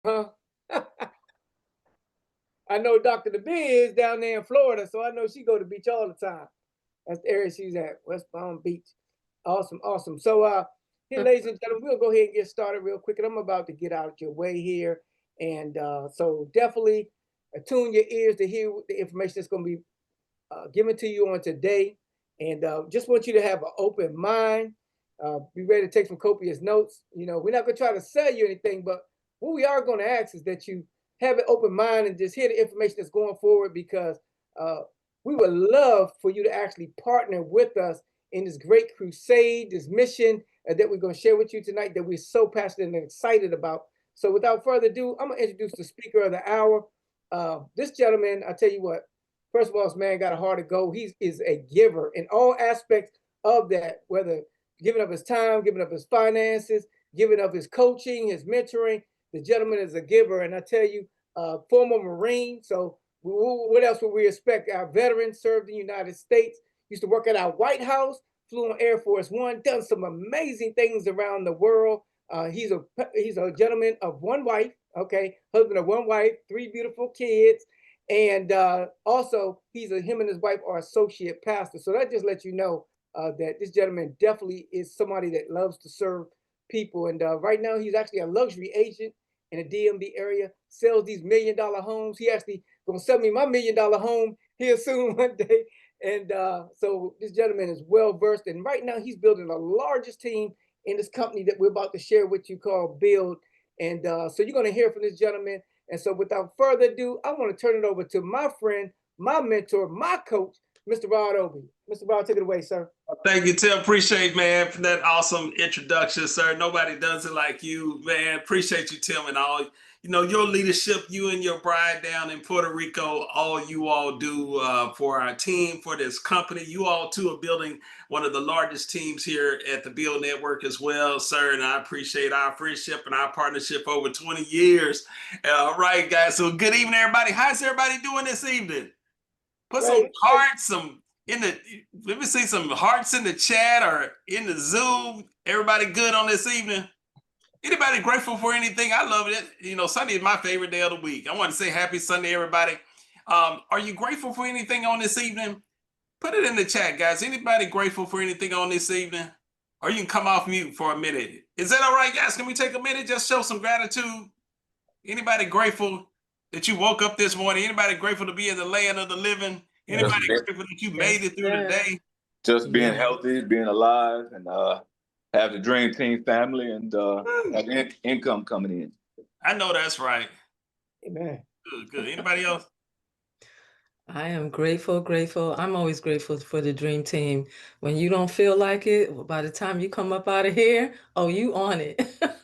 Huh? I know Dr. The is down there in Florida, so I know she go to the beach all the time. That's the area she's at, West Palm Beach. Awesome, awesome. So here, ladies and gentlemen, we'll go ahead and get started real quick. And I'm about to get out your way here. And so definitely tune your ears to hear the information that's going to be given to you on today. And just want you to have an open mind. Be ready to take some copious notes. You know, we're not going to try to sell you anything, but what we are going to ask is that you have an open mind and just hear the information that's going forward, because we would love for you to actually partner with us in this great crusade, this mission that we're going to share with you tonight that we're so passionate and excited about. So without further ado, I'm going to introduce the speaker of the hour. This gentleman, I tell you what, first of all, this man got a heart of gold. He is a giver in all aspects of that, whether giving up his time, giving up his finances, giving up his coaching, his mentoring. The gentleman is a giver, and I tell you, former Marine. So what else would we expect? Our veteran, served in the United States, used to work at our White House, flew on Air Force One, done some amazing things around the world. He's a gentleman of one wife, okay, husband of one wife, 3 beautiful kids, and also him and his wife are associate pastors. So that just lets you know that this gentleman definitely is somebody that loves to serve people. And right now he's actually a luxury agent in the DMV area, sells these $1 million homes. He actually gonna sell me my $1 million home here soon one day. And so this gentleman is well versed, and right now he's building the largest team in this company that we're about to share with you called BYLD. And so you're gonna hear from this gentleman. And so without further ado, I want to turn it over to my friend, my mentor, my coach, Mr. Rod Obee. Mr. Rod, take it away, sir. Thank you, Tim. Appreciate, man, for that awesome introduction, sir. Nobody does it like you, man. Appreciate you, Tim, and all, you know, your leadership, you and your bride down in Puerto Rico, all you all do for our team, for this company. You all, too, are building one of the largest teams here at the BYLD Network as well, sir, and I appreciate our friendship and our partnership over 20 years. All right, guys, so good evening, everybody. How's everybody doing this evening? Put some hearts, let me see some hearts in the chat or in the Zoom. Everybody good on this evening? Anybody grateful for anything? I love it. You know, Sunday is my favorite day of the week. I want to say happy Sunday, everybody. Are you grateful for anything on this evening? Put it in the chat, guys. Anybody grateful for anything on this evening? Or you can come off mute for a minute. Is that all right, guys? Can we take a minute? Just show some gratitude. Anybody grateful that you woke up this morning? Anybody grateful to be in the land of the living? Anybody grateful that you made it through the day? Just being healthy, being alive, and have the Dream Team family and have income coming in. I know that's right. Amen. Good, good. Anybody else? I am grateful. I'm always grateful for the Dream Team. When you don't feel like it, by the time you come up out of here, oh, you on it. I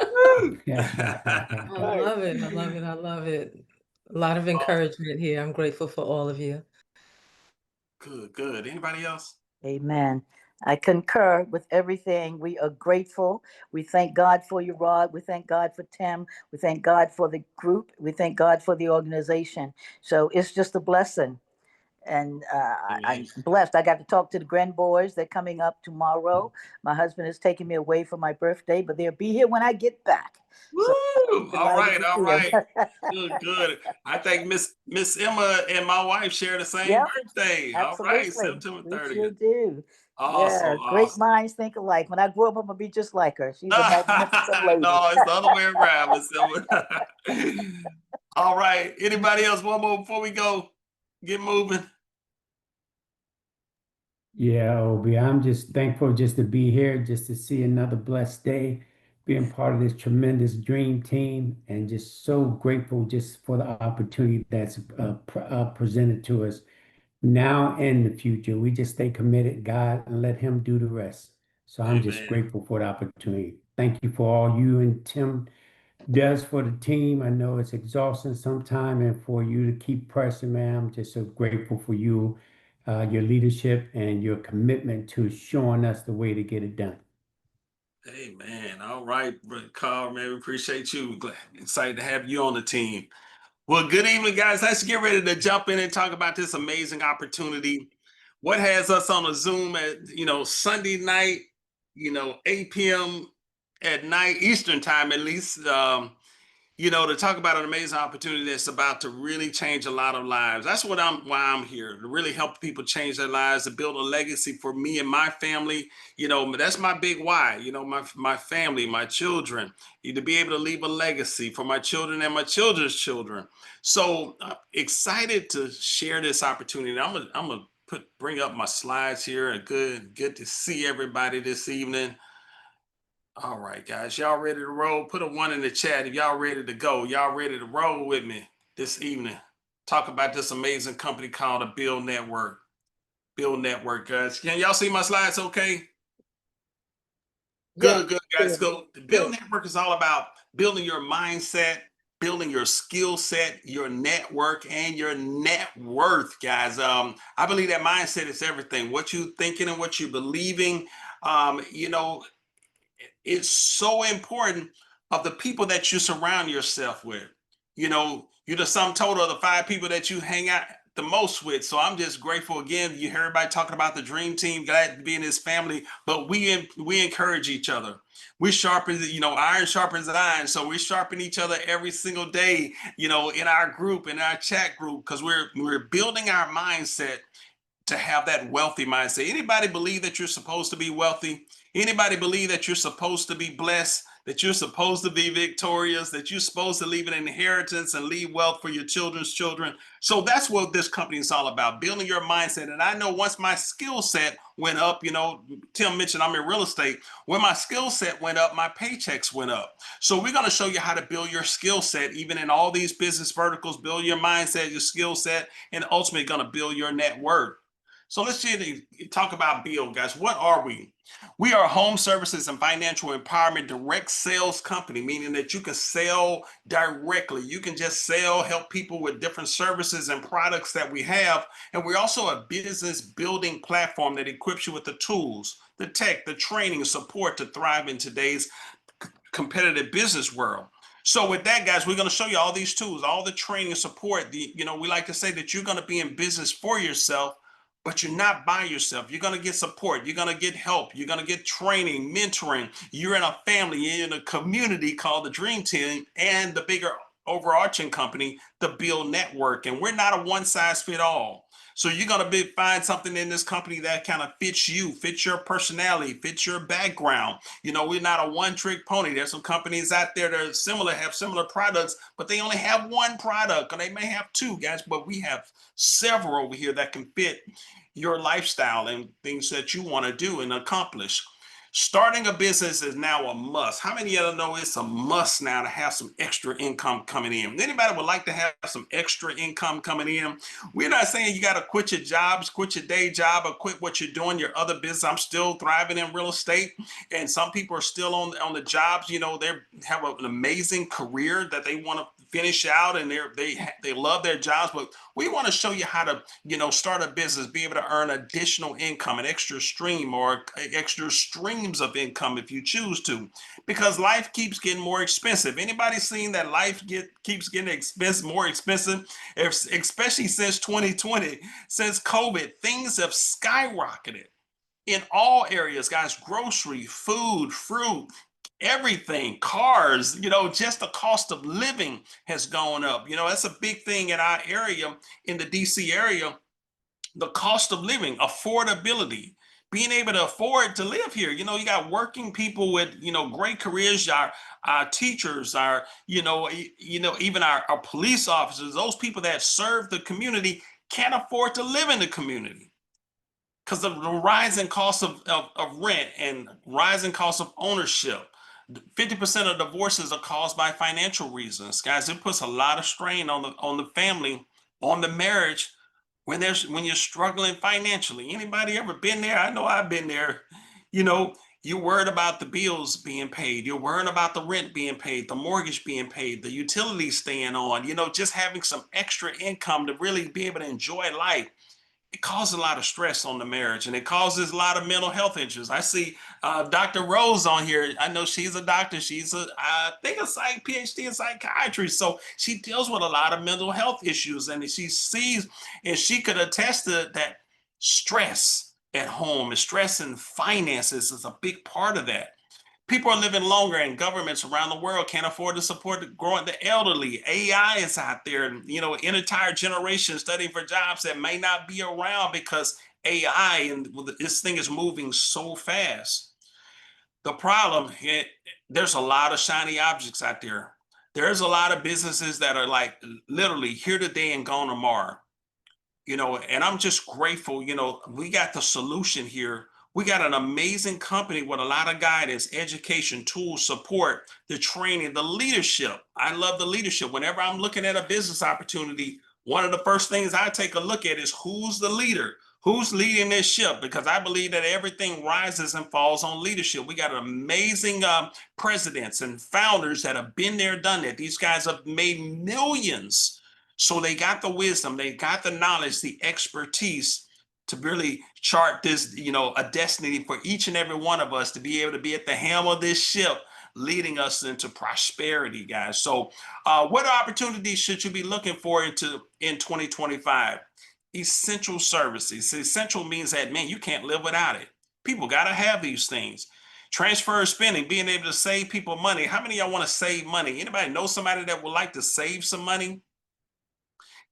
love it. I love it. A lot of encouragement here. I'm grateful for all of you. Good, good. Anybody else? Amen. I concur with everything. We are grateful. We thank God for you, Rod. We thank God for Tim. We thank God for the group. We thank God for the organization. So it's just a blessing. And I'm blessed. I got to talk to the grandboys. They're coming up tomorrow. My husband is taking me away for my birthday, but they'll be here when I get back. Woo! So, all right. Good, good. I think Miss Emma and my wife share the same birthday. Absolutely. All right, September 30th. We sure do. Awesome, yeah, great minds think alike. When I grow up, I'm gonna be just like her. She's a magnificent lady. No, it's the other way around, Miss Emma. All right. Anybody else? One more before we go. Get moving. Yeah, Obee, I'm just thankful just to be here, just to see another blessed day, being part of this tremendous dream team, and just so grateful just for the opportunity that's presented to us now and the future. We just stay committed, God, and let Him do the rest. So I'm just grateful for the opportunity. Thank you for all you and Tim does for the team. I know it's exhausting sometimes, and for you to keep pressing, man, I'm just so grateful for you, your leadership, and your commitment to showing us the way to get it done. Amen. All right, Brother Carl, man, we appreciate you. Excited to have you on the team. Well, good evening, guys. Let's get ready to jump in and talk about this amazing opportunity. What has us on a Zoom at, Sunday night, 8 p.m. at night, Eastern time at least. to talk about an amazing opportunity that's about to really change a lot of lives. That's why I'm here, to really help people change their lives, to build a legacy for me and my family. That's my big why. My family, my children, to be able to leave a legacy for my children and my children's children. So excited to share this opportunity. I'm gonna bring up my slides here, and good to see everybody this evening. All right, guys, y'all ready to roll? Put a one in the chat if y'all ready to go. Y'all ready to roll with me this evening? Talk about this amazing company called the BYLD Network. BYLD Network, guys. Can y'all see my slides okay? Yeah, Good, guys. yeah, So the good. BYLD Network is all about building your mindset, building your skill set, your network, and your net worth, guys. I believe that mindset is everything. What you thinking and what you believing. Um, you know, it's so important of the people that you surround yourself with. You're the sum total of the 5 people that you hang out the most with. So I'm just grateful again. You hear everybody talking about the dream team, glad to be in this family, but we encourage each other. We sharpen, iron sharpens iron. So we sharpen each other every single day, in our group, in our chat group, because we're building our mindset to have that wealthy mindset. Anybody believe that you're supposed to be wealthy? Anybody believe that you're supposed to be blessed, that you're supposed to be victorious, that you're supposed to leave an inheritance and leave wealth for your children's children? So that's what this company is all about, building your mindset. And I know once my skill set went up, Tim mentioned I'm in real estate. When my skill set went up, my paychecks went up. So we're going to show you how to build your skill set, even in all these business verticals, build your mindset, your skill set, and ultimately going to build your net worth. So let's talk about BYLD, guys. What are we? We are a home services and financial empowerment direct sales company, meaning that you can sell directly. You can just sell, help people with different services and products that we have. And we're also a business building platform that equips you with the tools, the tech, the training, support to thrive in today's competitive business world. So with that, guys, we're going to show you all these tools, all the training and support. We like to say that you're going to be in business for yourself, but you're not by yourself. You're going to get support. You're going to get help. You're going to get training, mentoring. You're in a family, you're in a community called the Dream Team and the bigger overarching company, the BYLD Network. And we're not a one size fit all. So you're going to find something in this company that kind of fits you, fits your personality, fits your background. We're not a one trick pony. There's some companies out there that are similar, have similar products, but they only have one product, or they may have two, guys, but we have several over here that can fit your lifestyle and things that you want to do and accomplish. Starting a business is now a must. How many of you know it's a must now to have some extra income coming in? Anybody would like to have some extra income coming in? We're not saying you got to quit your jobs, quit your day job, or quit what you're doing, your other business. I'm still thriving in real estate, and some people are still on the jobs. They have an amazing career that they want to finish out, and they love their jobs. But we want to show you how to start a business, be able to earn additional income, an extra stream or extra streams of income if you choose to, because life keeps getting more expensive. Anybody seen that life keeps getting more expensive? Especially since 2020, since COVID, things have skyrocketed in all areas, guys. Grocery, food, fruit, everything, cars, just the cost of living has gone up. That's a big thing in our area, in the DC area, the cost of living, affordability, being able to afford to live here. You got working people with, great careers, our teachers, even our police officers, those people that serve the community can't afford to live in the community because of the rising cost of rent and rising cost of ownership. 50% of divorces are caused by financial reasons, guys. It puts a lot of strain on the family, on the marriage, when you're struggling financially. Anybody ever been there? I know I've been there. You know, you're worried about the bills being paid. You're worried about the rent being paid, the mortgage being paid, the utilities staying on. Just having some extra income to really be able to enjoy life. It causes a lot of stress on the marriage, and it causes a lot of mental health issues. I see Dr. Rose on here. I know she's a doctor. She's I think a PhD in psychiatry. So she deals with a lot of mental health issues, and she sees, and she could attest to that stress at home and stress in finances is a big part of that. People are living longer, and governments around the world can't afford to support the elderly. AI is out there, and an entire generation studying for jobs that may not be around because AI and this thing is moving so fast. The problem, there's a lot of shiny objects out there. There's a lot of businesses that are like literally here today and gone tomorrow. And I'm just grateful, we got the solution here. We got an amazing company with a lot of guidance, education, tools, support, the training, the leadership. I love the leadership. Whenever I'm looking at a business opportunity, one of the first things I take a look at is who's the leader, who's leading this ship, because I believe that everything rises and falls on leadership. We got amazing presidents and founders that have been there, done that. These guys have made millions. So they got the wisdom, they got the knowledge, the expertise to really chart this, a destiny for each and every one of us to be able to be at the helm of this ship, leading us into prosperity, guys. So what opportunities should you be looking for in 2025? Essential services. Essential means that, man, you can't live without it. People got to have these things. Transfer spending, being able to save people money. How many of y'all want to save money? Anybody know somebody that would like to save some money?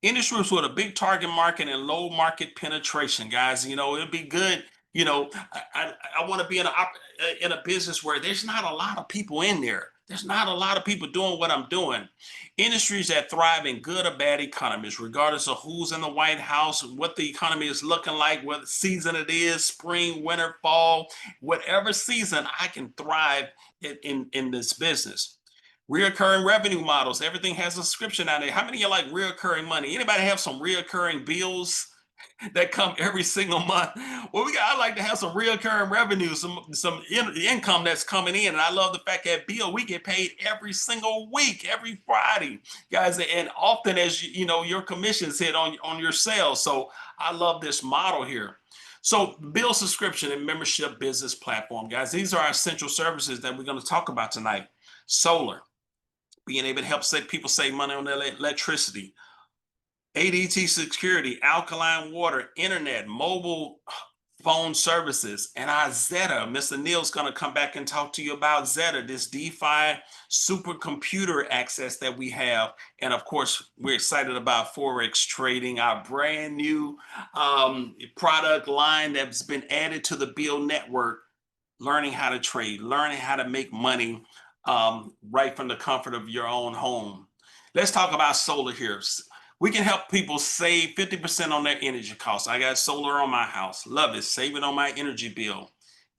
Industries with a big target market and low market penetration, guys. It'd be good. I want to be in a business where there's not a lot of people in there. There's not a lot of people doing what I'm doing. Industries that thrive in good or bad economies, regardless of who's in the White House, what the economy is looking like, what season it is, spring, winter, fall, whatever season, I can thrive in this business. Reoccurring revenue models. Everything has a subscription out there. How many of you like reoccurring money? Anybody have some reoccurring bills that come every single month? Well, I like to have some reoccurring revenue, some income that's coming in. And I love the fact that Bill, we get paid every single week, every Friday, guys. And often as your commissions hit on your sales. So I love this model here. So bill subscription and membership business platform, guys. These are our essential services that we're going to talk about tonight. Solar, being able to help people save money on their electricity. ADT security, alkaline water, internet, mobile phone services, and our Zeta. Mr. Neal's going to come back and talk to you about Zeta, this DeFi supercomputer access that we have. And of course, we're excited about Forex trading, our brand new product line that's been added to the BYLD network, learning how to trade, learning how to make money right from the comfort of your own home. Let's talk about solar here. We can help people save 50% on their energy costs. I got solar on my house. Love it. Save it on my energy bill.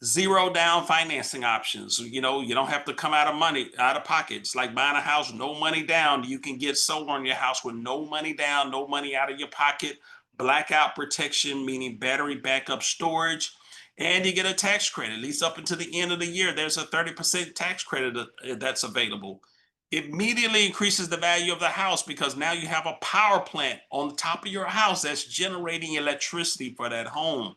Zero down financing options. You don't have to come out of pocket. It's like buying a house, no money down. You can get solar on your house with no money down, no money out of your pocket. Blackout protection, meaning battery backup storage. And you get a tax credit, at least up until the end of the year. There's a 30% tax credit that's available. Immediately increases the value of the house because now you have a power plant on the top of your house that's generating electricity for that home.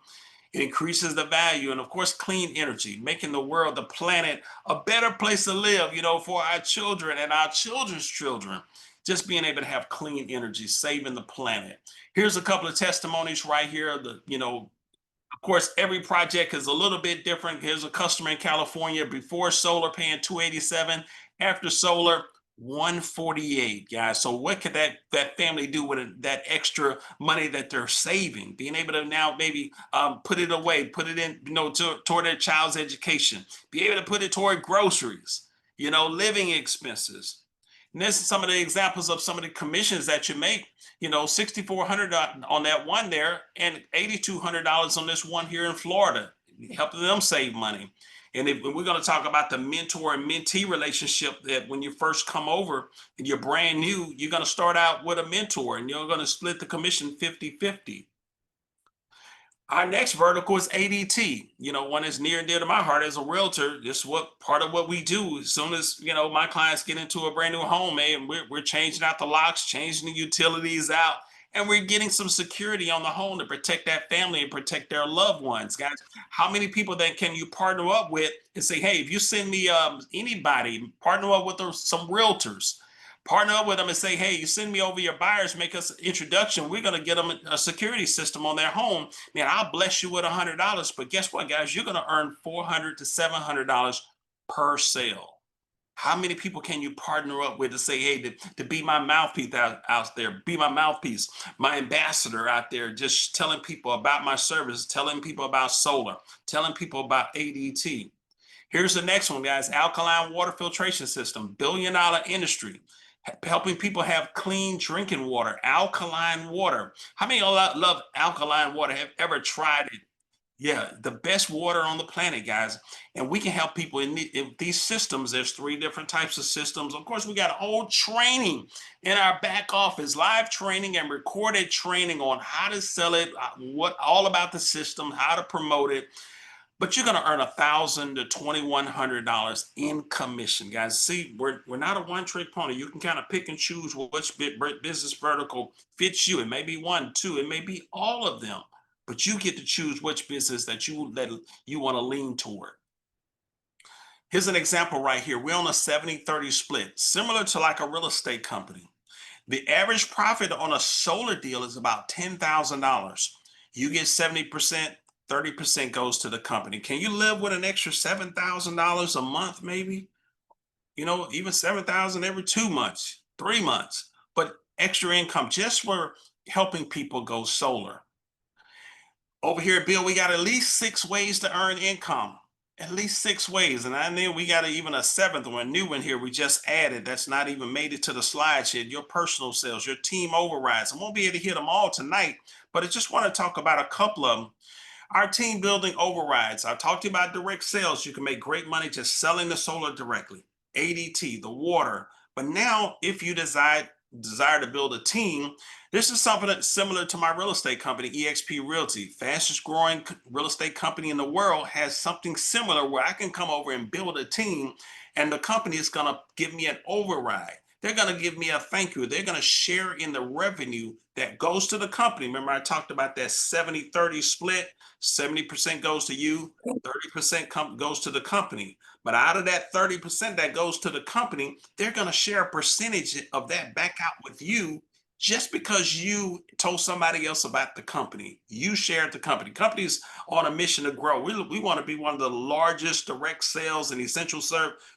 It increases the value. And of course, clean energy, making the world, the planet, a better place to live, for our children and our children's children. Just being able to have clean energy, saving the planet. Here's a couple of testimonies right here. Of course, every project is a little bit different. Here's a customer in California before solar paying $287, after solar $148, guys. So what could that family do with that extra money that they're saving? Being able to now maybe put it away, put it in, toward their child's education, be able to put it toward groceries, living expenses. And this is some of the examples of some of the commissions that you make. $6,400 on that one there, and $8,200 on this one here in Florida, helping them save money. And we're going to talk about the mentor and mentee relationship, that when you first come over and you're brand new, you're going to start out with a mentor and you're going to split the commission 50-50. Our next vertical is ADT. One is near and dear to my heart as a realtor. This is part of what we do. As soon as, my clients get into a brand new home, man, we're changing out the locks, changing the utilities out, and we're getting some security on the home to protect that family and protect their loved ones, guys. How many people then can you partner up with and say, hey, if you send me anybody, partner up with some realtors. Partner up with them and say, hey, you send me over your buyers, make us an introduction. We're going to get them a security system on their home. Man, I'll bless you with $100. But guess what, guys? You're going to earn $400 to $700 per sale. How many people can you partner up with to say, hey, to be my mouthpiece out there, be my mouthpiece, my ambassador out there, just telling people about my service, telling people about solar, telling people about ADT. Here's the next one, guys. Alkaline water filtration system, billion-dollar industry, helping people have clean drinking water, alkaline water. How many of y'all love alkaline water, have ever tried it? Yeah, the best water on the planet, guys. And we can help people in these systems. There's 3 different types of systems. Of course, we got whole training in our back office, live training and recorded training on how to sell it, what all about the system, how to promote it. But you're going to earn $1,000 to $2,100 in commission, guys. See, we're not a one-trick pony. You can kind of pick and choose which business vertical fits you. It may be 1, 2, it may be all of them. But you get to choose which business that you want to lean toward. Here's an example right here. We're on a 70-30 split, similar to like a real estate company. The average profit on a solar deal is about $10,000. You get 70%, 30% goes to the company. Can you live with an extra $7,000 a month, maybe? You know, even $7,000 every 2 months, 3 months, but extra income just for helping people go solar. Over here at Bill, we got at least 6 ways to earn income. At least 6 ways. And I know we got even a 7th one, new one here we just added that's not even made it to the slides yet. Your personal sales, your team overrides. I won't be able to hit them all tonight, but I just want to talk about a couple of them. Our team building overrides. I talked to you about direct sales. You can make great money just selling the solar directly. ADT, the water. But now if you desire to build a team, this is something that's similar to my real estate company, eXp Realty. Fastest growing real estate company in the world has something similar where I can come over and build a team and the company is going to give me an override. They're going to give me a thank you. They're going to share in the revenue that goes to the company. Remember, I talked about that 70-30 split. 70% goes to you, 30% goes to the company. But out of that 30% that goes to the company, they're going to share a percentage of that back out with you just because you told somebody else about the company. You shared the company. Companies on a mission to grow. We want to be one of the largest direct sales and essential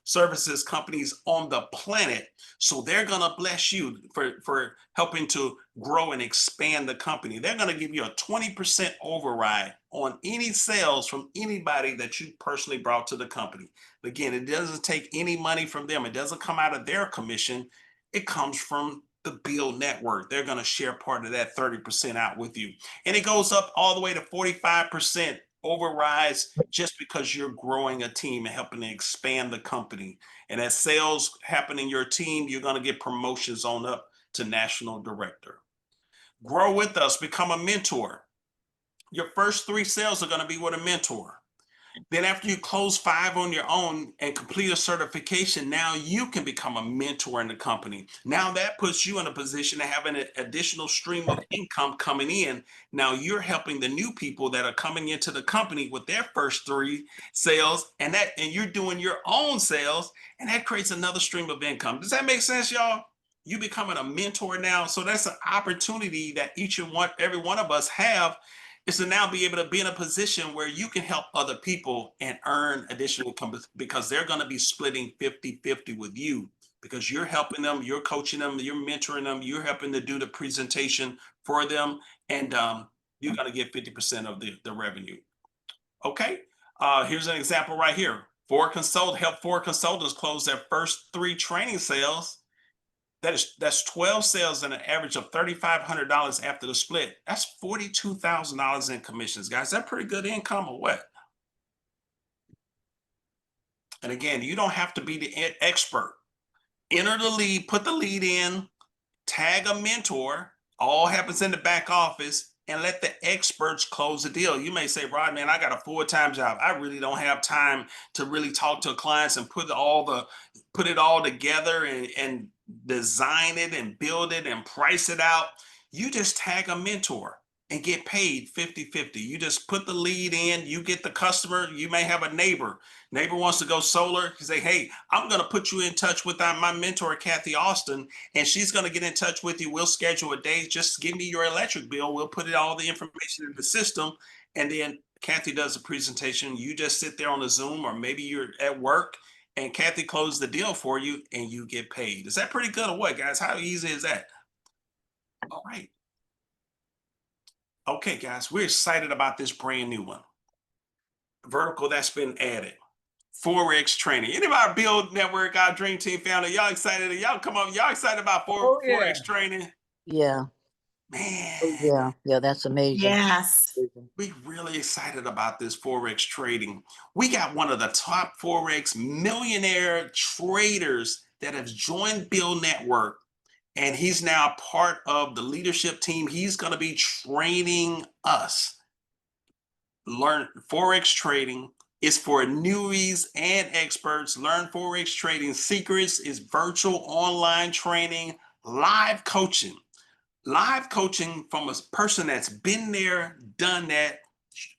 services companies on the planet. So they're going to bless you for helping to grow and expand the company. They're going to give you a 20% override on any sales from anybody that you personally brought to the company. Again, it doesn't take any money from them. It doesn't come out of their commission. It comes from the BYLD network. They're going to share part of that 30% out with you. And it goes up all the way to 45% overrides just because you're growing a team and helping to expand the company. And as sales happen in your team, you're going to get promotions on up to national director. Grow with us, become a mentor. Your first 3 sales are going to be with a mentor. Then after you close 5 on your own and complete a certification, now you can become a mentor in the company. Now that puts you in a position to have an additional stream of income coming in. Now you're helping the new people that are coming into the company with their first 3 sales, and you're doing your own sales, and that creates another stream of income. Does that make sense, y'all? You becoming a mentor now. So that's an opportunity that every one of us have, is to now be able to be in a position where you can help other people and earn additional income because they're going to be splitting 50-50 with you because you're helping them, you're coaching them, you're mentoring them, you're helping to do the presentation for them, and you're going to get 50% of the revenue. Okay, here's an example right here. 4 consultants close their first 3 training sales. That's 12 sales and an average of $3,500 after the split. That's $42,000 in commissions, guys. Is that pretty good income or what? And again, you don't have to be the expert. Enter the lead, put the lead in, tag a mentor. All happens in the back office, and let the experts close the deal. You may say, Rod, man, I got a full-time job. I really don't have time to really talk to clients and put it all together and design it and build it and price it out. You just tag a mentor and get paid 50-50. You just put the lead in, you get the customer. You may have a neighbor wants to go solar. You say, hey, I'm going to put you in touch with my mentor, Kathy Austin, and she's going to get in touch with you. We'll schedule a day. Just give me your electric bill. We'll put all the information in the system. And then Kathy does a presentation. You just sit there on the Zoom, or maybe you're at work and Kathy closes the deal for you and you get paid. Is that pretty good or what, guys? How easy is that? All right. Okay, guys, we're excited about this brand new one. Vertical that's been added. Forex training. Any of our Build Network, our Dream Team family, y'all excited? Y'all come on, y'all excited about Oh, yeah. Forex training? Yeah. Man. Oh, yeah. Yeah, that's amazing. Yes. We really excited about this Forex trading. We got one of the top Forex millionaire traders that has joined Build Network, and he's now part of the leadership team. He's going to be training us. Learn Forex trading is for newbies and experts. Learn Forex trading secrets is virtual online training, live coaching. Live coaching from a person that's been there, done that,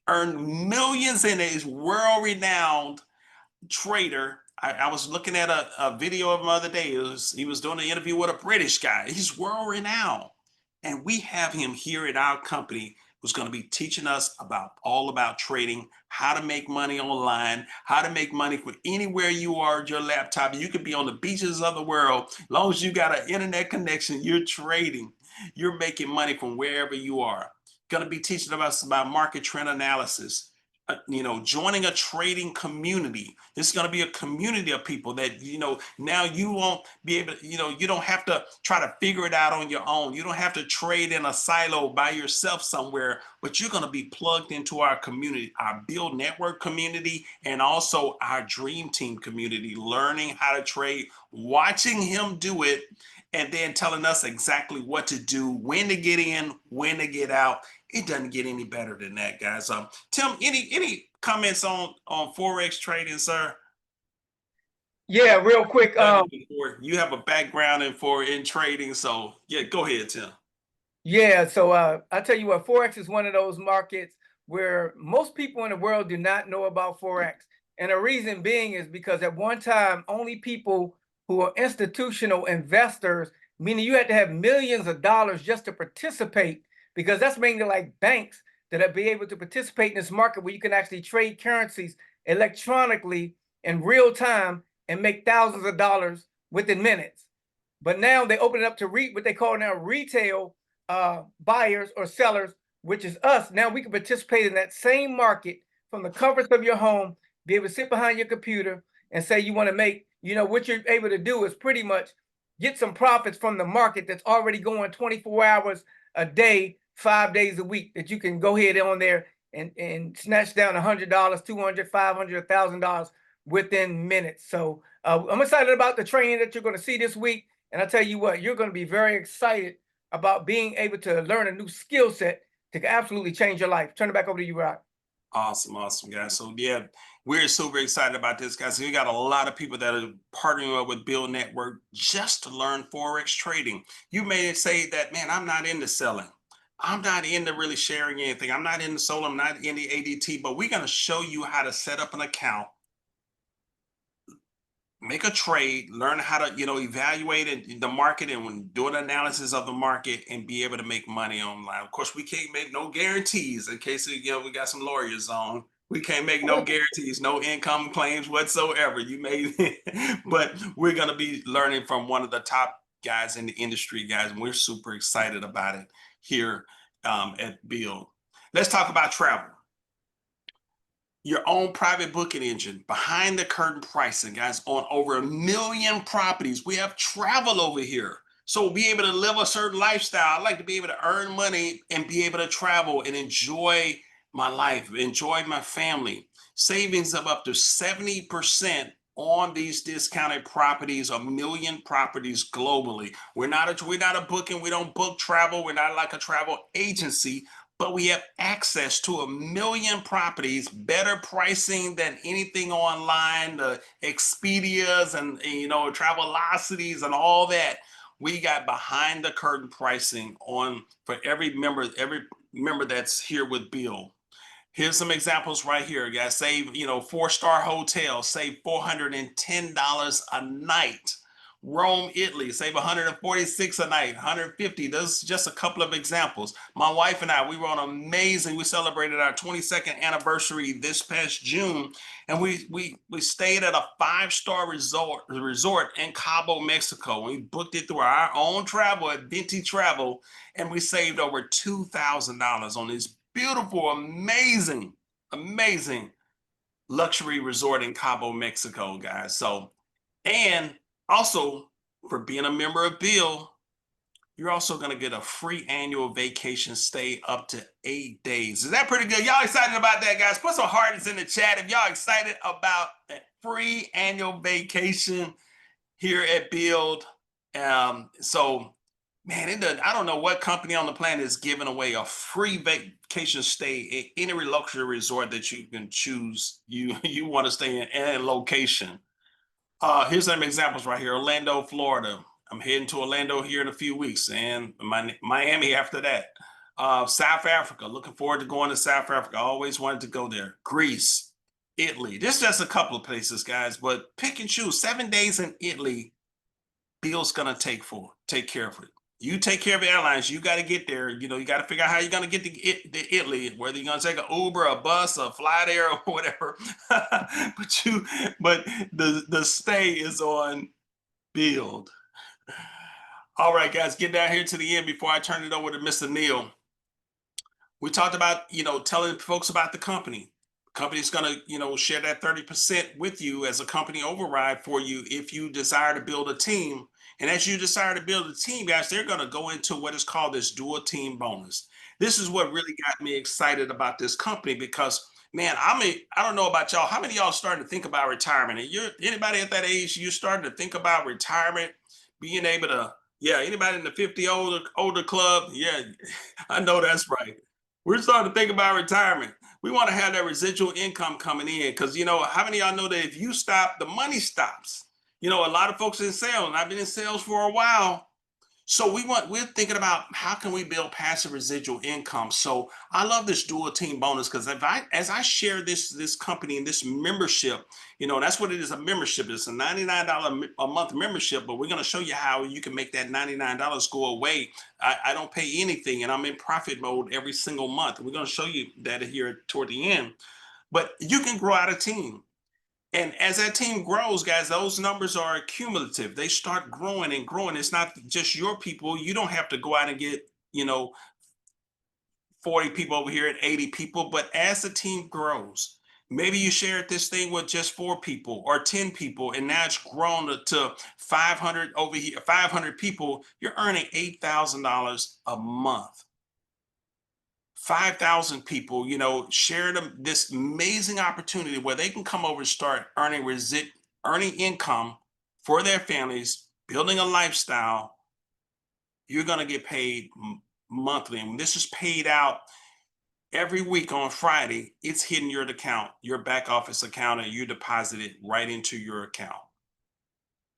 earned millions in it, is world-renowned trader. I was looking at a video of him the other day. He was doing an interview with a British guy. He's world-renowned. And we have him here at our company who's going to be teaching us all about trading, how to make money online, how to make money from anywhere you are at your laptop. You could be on the beaches of the world. As long as you got an internet connection, you're trading. You're making money from wherever you are. Going to be teaching us about market trend analysis. Joining a trading community. This is going to be a community of people that, now you won't be able to, you don't have to try to figure it out on your own. You don't have to trade in a silo by yourself somewhere, but you're going to be plugged into our community, our Build Network community, and also our Dream Team community, learning how to trade, watching him do it, and then telling us exactly what to do, when to get in, when to get out. It doesn't get any better than that, guys. Tim, any comments on Forex trading, sir? Yeah, real quick. You have a background in trading, so yeah, go ahead, Tim. Yeah, so I tell you what, Forex is one of those markets where most people in the world do not know about Forex. And the reason being is because at one time, only people who are institutional investors, meaning you had to have millions of dollars just to participate, because that's mainly like banks that are be able to participate in this market where you can actually trade currencies electronically in real time and make thousands of dollars within minutes. But now they open it up to what they call now retail buyers or sellers, which is us. Now we can participate in that same market from the comforts of your home, be able to sit behind your computer and say you want to make, what you're able to do is pretty much get some profits from the market that's already going 24 hours a day, 5 days a week, that you can go ahead on there and snatch down $100, $200, $500, $1,000 within minutes. So I'm excited about the training that you're going to see this week. And I tell you what, you're going to be very excited about being able to learn a new skill set to absolutely change your life. Turn it back over to you, Rod. Awesome, guys. So yeah, we're super excited about this, guys. We got a lot of people that are partnering up with Build Network just to learn Forex trading. You may say that, man, I'm not into selling. I'm not into really sharing anything. I'm not into solar. I'm not into ADT, but we're going to show you how to set up an account, make a trade, learn how to, evaluate the market and when doing analysis of the market and be able to make money online. Of course, we can't make no guarantees in case, we got some lawyers on. We can't make no guarantees, no income claims whatsoever. But we're going to be learning from one of the top guys in the industry, guys. And we're super excited about it here at Build. Let's talk about travel. Your own private booking engine, behind the curtain pricing, guys, on over 1 million properties. We have travel over here. So be able to live a certain lifestyle. I like to be able to earn money and be able to travel and enjoy my life, enjoy my family. Savings of up to 70% on these discounted properties, 1 million properties globally. We're not a booking, we don't book travel, we're not like a travel agency, but we have access to 1 million properties, better pricing than anything online, the Expedias and Travelocities and all that. We got behind the curtain pricing for every member that's here with Bill. Here's some examples right here, guys. Save, 4-star hotel, save $410 a night. Rome, Italy, save 146 a night, 150. Those are just a couple of examples. My wife and I, we were on amazing. We celebrated our 22nd anniversary this past June, and we stayed at a 5-star resort in Cabo, Mexico. We booked it through our own travel at Venti Travel, and we saved over $2,000 on this beautiful, amazing luxury resort in Cabo, Mexico, guys. So, and also for being a member of BYLD, you're also going to get a free annual vacation stay up to 8 days. Is that pretty good? Y'all excited about that, guys? Put some hearts in the chat if y'all excited about that free annual vacation here at BYLD. So, man, I don't know what company on the planet is giving away a free vacation stay in any luxury resort that you can choose you want to stay in any location. Here's some examples right here. Orlando, Florida. I'm heading to Orlando here in a few weeks, and Miami after that. South Africa. Looking forward to going to South Africa. I always wanted to go there. Greece, Italy. This is just a couple of places, guys, but pick and choose. 7 days in Italy. BYLD's gonna take care of it. You take care of the airlines. You got to get there. You got to figure out how you're gonna get to Italy. Whether you're gonna take an Uber, a bus, a fly there, or whatever. but the stay is on BYLD. All right, guys, get down here to the end before I turn it over to Mr. Neal. We talked about telling folks about the company. Company's gonna share that 30% with you as a company override for you if you desire to build a team. And as you desire to build a team, guys, they're going to go into what is called this dual team bonus. This is what really got me excited about this company because, man, I don't know about y'all. How many of y'all starting to think about retirement? And anybody at that age, you're starting to think about retirement, being able to, yeah, anybody in the 50 older club? Yeah, I know that's right. We're starting to think about retirement. We want to have that residual income coming in because, how many of y'all know that if you stop, the money stops? A lot of folks in sales, and I've been in sales for a while. So we're thinking about how can we build passive residual income. So I love this dual team bonus because as I share this company and this membership, that's what it is, a membership. It's a $99 a month membership, but we're going to show you how you can make that $99 go away. I don't pay anything and I'm in profit mode every single month. We're going to show you that here toward the end, but you can grow out a team. And as that team grows, guys, those numbers are cumulative. They start growing and growing. It's not just your people. You don't have to go out and get, 40 people over here and 80 people. But as the team grows, maybe you shared this thing with just 4 people or 10 people, and now it's grown to 500 over here, 500 people. You're earning $8,000 a month. 5,000 people, share this amazing opportunity where they can come over and start earning income for their families, building a lifestyle. You're going to get paid monthly. And when this is paid out every week on Friday, it's hitting your account, your back office account, and you deposit it right into your account.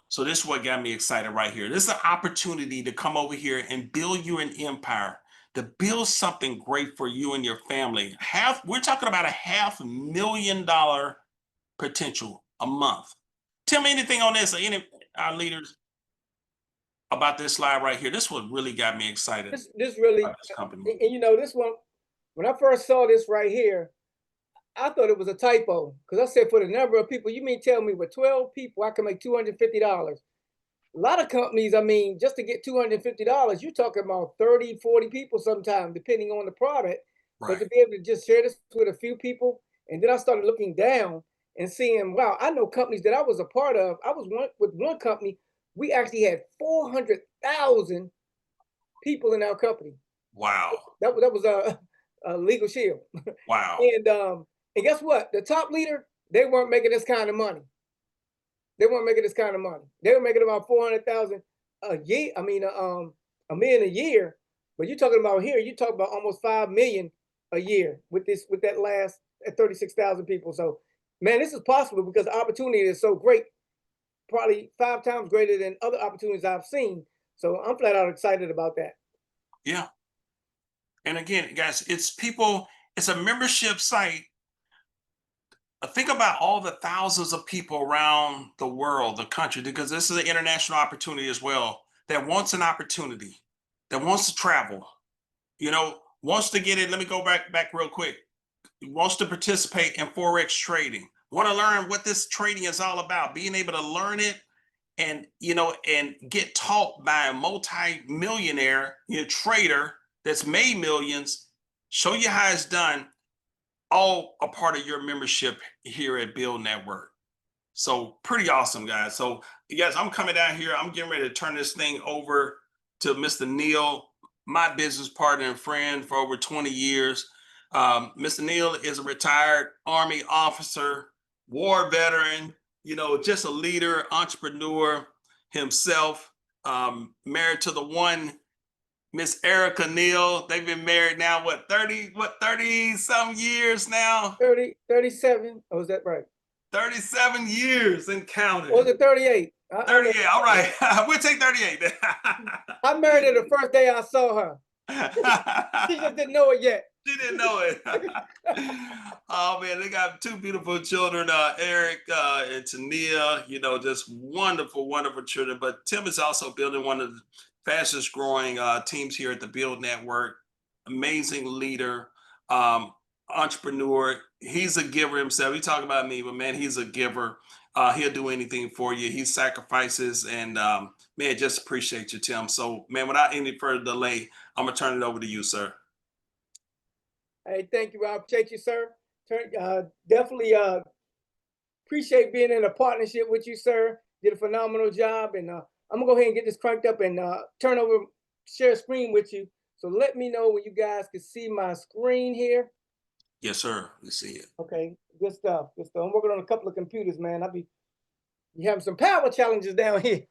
So this is what got me excited right here. This is an opportunity to come over here and build you an empire, to build something great for you and your family. We're talking about $500,000 potential a month. Tell me anything on this, or any our leaders about this slide right here. This one really got me excited. This really, about this company. and this one, when I first saw this right here, I thought it was a typo because I said for the number of people, you mean tell me with 12 people, I can make $250. A lot of companies, just to get $250, you're talking about 30, 40 people sometimes, depending on the product. Right. But to be able to just share this with a few people, and then I started looking down and seeing, wow, I know companies that I was a part of. I was with one company, we actually had 400,000 people in our company. Wow. That was a legal shield. Wow. And guess what? The top leader, they weren't making this kind of money. They weren't making this kind of money. They were making about 400,000 a year. $1 million a year. But you're talking about here, you talk about almost 5 million a year with that last at 36,000 people. So, man, this is possible because the opportunity is so great, probably 5 times greater than other opportunities I've seen. So I'm flat out excited about that. Yeah. And again, guys, it's a membership site think about all the thousands of people around the world, the country, because this is an international opportunity as well, that wants an opportunity, that wants to travel, wants to get it. Let me go back real quick. Wants to participate in Forex trading, want to learn what this trading is all about, being able to learn it and and get taught by a multi-millionaire trader that's made millions, show you how it's done, all a part of your membership here at BYLD Network. So pretty awesome, guys. So guys, I'm coming down here. I'm getting ready to turn this thing over to Mr. Neal, my business partner and friend for over 20 years. Mr. Neal is a retired Army officer, war veteran, just a leader, entrepreneur himself, married to the one Miss Erica Neal. They've been married now, 30 some years now? 37. Oh, is that right? 37 years and counting. Or was it 38? 38, all right. We'll take 38. I married her the first day I saw her. She just didn't know it yet. She didn't know it. Oh man, they got two beautiful children, Eric and Tania, just wonderful, wonderful children. But Tim is also building one of the fastest growing teams here at the BYLD Network. Amazing leader, entrepreneur. He's a giver himself. You talk about me, but man, he's a giver. He'll do anything for you. He sacrifices, and man, just appreciate you, Tim. So man, without any further delay, I'm gonna turn it over to you, sir. Hey, thank you. I appreciate you, sir. Definitely appreciate being in a partnership with you, sir. Did a phenomenal job, and I'm gonna go ahead and get this cranked up and share a screen with you. So let me know when you guys can see my screen here. Yes, sir. We see it. Okay, good stuff. Good stuff. I'm working on a couple of computers, man. You having some power challenges down here.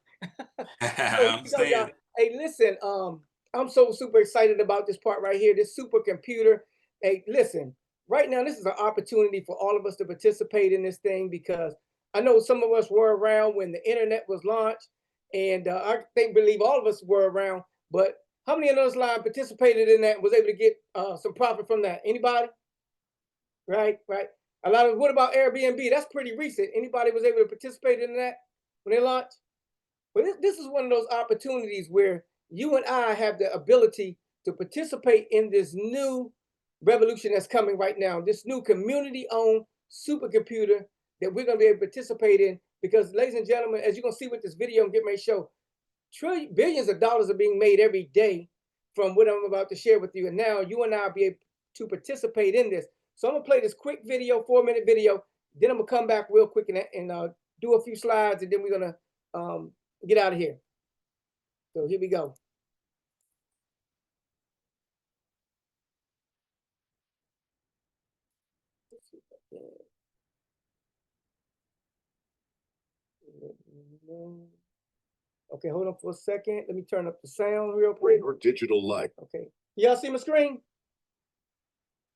I understand. Hey, listen, I'm so super excited about this part right here, this supercomputer. Hey, listen, right now, this is an opportunity for all of us to participate in this thing, because I know some of us were around when the internet was launched, and believe all of us were around, but how many of those live participated in that and was able to get some profit from that? Anybody? Right. What about Airbnb? That's pretty recent. Anybody was able to participate in that when they launched? But this is one of those opportunities where you and I have the ability to participate in this new revolution that's coming right now, this new community-owned supercomputer that we're going to be able to participate in. Because, ladies and gentlemen, as you're going to see with this video and get my show, billions of dollars are being made every day from what I'm about to share with you. And now you and I will be able to participate in this. So I'm going to play this quick video, 4-minute video. Then I'm going to come back real quick and do a few slides, and then we're going to get out of here. So here we go. Okay, hold on for a second. Let me turn up the sound real quick. Your digital life. Okay. Y'all see my screen?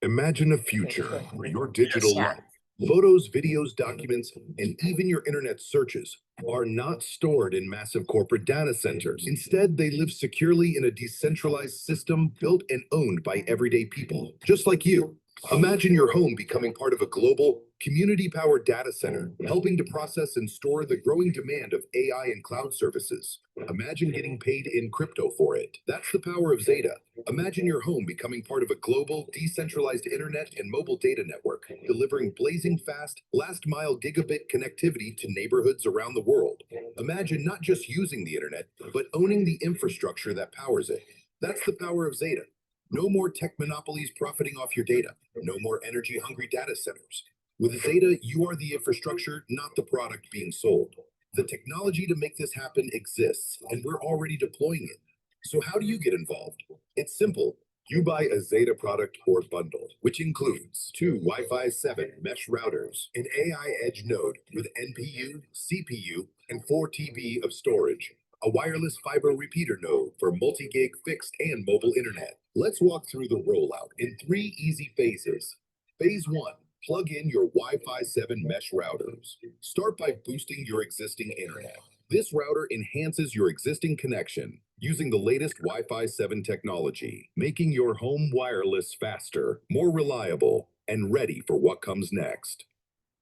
Imagine a future where your digital life, photos, videos, documents, and even your internet searches are not stored in massive corporate data centers. Instead, they live securely in a decentralized system built and owned by everyday people, just like you. Imagine your home becoming part of a global, community-powered data center, helping to process and store the growing demand of AI and cloud services. Imagine getting paid in crypto for it. That's the power of Zeta. Imagine your home becoming part of a global, decentralized internet and mobile data network, delivering blazing fast, last-mile gigabit connectivity to neighborhoods around the world. Imagine not just using the internet, but owning the infrastructure that powers it. That's the power of Zeta. No more tech monopolies profiting off your data. No more energy-hungry data centers. With Zeta, you are the infrastructure, not the product being sold. The technology to make this happen exists, and we're already deploying it. So how do you get involved? It's simple. You buy a Zeta product or bundle, which includes 2 Wi-Fi 7 mesh routers, an AI edge node with NPU, CPU, and 4 TB of storage, a wireless fiber repeater node for multi-gig fixed and mobile internet. Let's walk through the rollout in 3 easy phases. Phase 1. Plug in your Wi-Fi 7 mesh routers. Start by boosting your existing internet. This router enhances your existing connection using the latest Wi-Fi 7 technology, making your home wireless faster, more reliable, and ready for what comes next.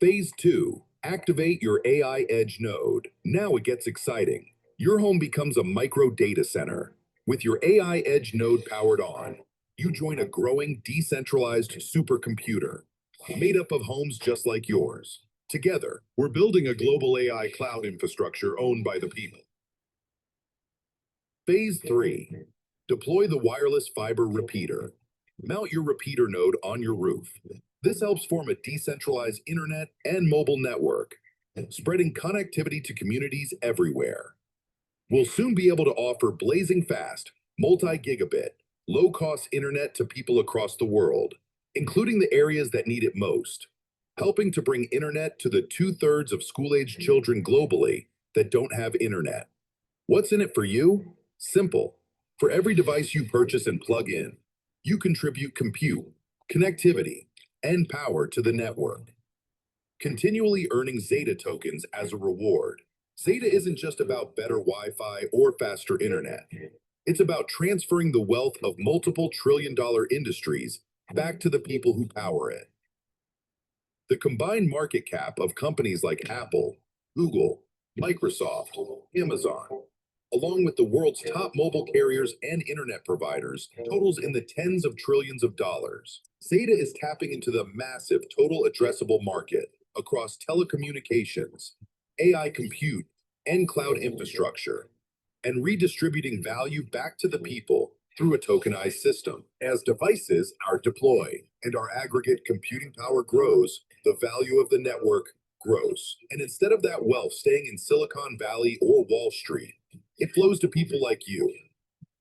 Phase 2, activate your AI Edge node. Now it gets exciting. Your home becomes a micro data center. With your AI Edge node powered on, you join a growing decentralized supercomputer made up of homes just like yours. Together, we're building a global AI cloud infrastructure owned by the people. Phase 3, deploy the wireless fiber repeater. Mount your repeater node on your roof. This helps form a decentralized internet and mobile network, spreading connectivity to communities everywhere. We'll soon be able to offer blazing fast, multi-gigabit, low-cost internet to people across the world, including the areas that need it most, helping to bring internet to the 2/3 of school-aged children globally that don't have internet. What's in it for you? Simple. For every device you purchase and plug in, you contribute compute, connectivity, and power to the network, continually earning Zeta tokens as a reward. Zeta isn't just about better Wi-Fi or faster internet. It's about transferring the wealth of multiple trillion-dollar industries back to the people who power it. The combined market cap of companies like Apple, Google, Microsoft, Amazon, along with the world's top mobile carriers and internet providers, totals in the tens of trillions of dollars. Zeta is tapping into the massive total addressable market across telecommunications, AI compute, and cloud infrastructure, and redistributing value back to the people through a tokenized system. As devices are deployed and our aggregate computing power grows, the value of the network grows. And instead of that wealth staying in Silicon Valley or Wall Street, it flows to people like you.